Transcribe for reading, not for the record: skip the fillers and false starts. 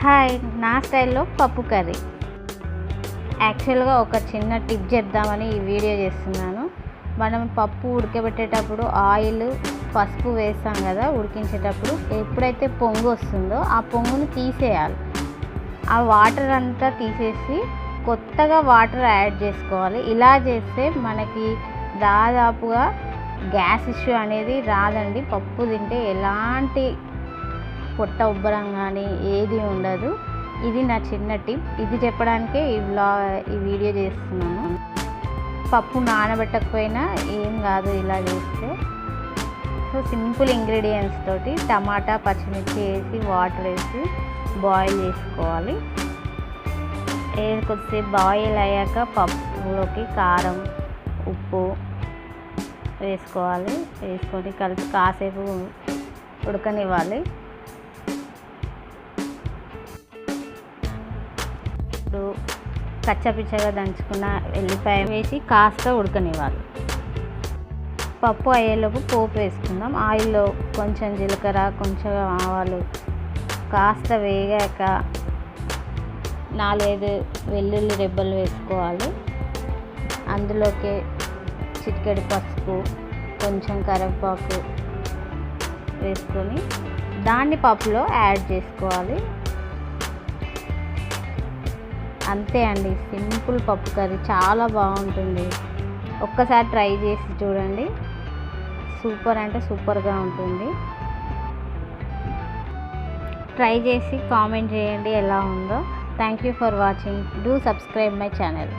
Hi, నా స్టైల్లో పప్పు కర్రీ. యాక్చువల్గా ఒక చిన్న టిప్ చెప్దామని ఈ వీడియో చేస్తున్నాను. మనం పప్పు ఉడకబెట్టేటప్పుడు ఆయిల్, పసుపు వేస్తాం కదా ఉడికించేటప్పుడు. ఎప్పుడైతే పొంగు వస్తుందో ఆ పొంగుని తీసేయాలి. ఆ వాటర్ అంతా తీసేసి కొత్తగా వాటర్ యాడ్ చేసుకోవాలి. ఇలా చేస్తే మనకి దాదాపుగా గ్యాస్ ఇష్యూ అనేది రాదండి. పప్పు తింటే ఎలాంటి పొట్ట ఉబ్బరం కానీ ఏది ఉండదు. ఇది నా చిన్న టిప్. ఇది చెప్పడానికే ఈ వీడియో చేస్తున్నాను. పప్పు నానబెట్టకపోయినా ఏం కాదు ఇలా చేస్తే. సో సింపుల్ ఇంగ్రీడియంట్స్ తోటి టమాటా, పచ్చిమిర్చి వేసి వాటర్ వేసి బాయిల్ చేసుకోవాలి. కొద్దిసేపు బాయిల్ అయ్యాక పప్పులోకి కారం, ఉప్పు వేసుకోవాలి. వేసుకొని కలిపి కాసేపు ఉడకనివ్వాలి. ఇప్పుడు కచ్చపిచ్చగా దంచుకున్న ఎల్లిపాయ వేసి కాస్త ఉడకనివ్వాలి. పప్పు అయ్యేలోపు పోపు వేసుకుందాం. ఆయిల్లో కొంచెం జీలకర్ర, కొంచెం ఆవాలు కాస్త వేగాక 4-5 వెల్లుల్లి రెబ్బలు వేసుకోవాలి. అందులోకి చిటికెడు పసుపు, కొంచెం కరివేపాకు వేసుకొని దాన్ని పప్పులో యాడ్ చేసుకోవాలి. అంతే అండి, సింపుల్ పప్పు కర్రీ. చాలా బాగుంటుంది. ఒక్కసారి ట్రై చేసి చూడండి. సూపర్ అంటే సూపర్గా ఉంటుంది. ట్రై చేసి కామెంట్ చేయండి ఎలా ఉందో. Thank you for watching. Do subscribe my channel.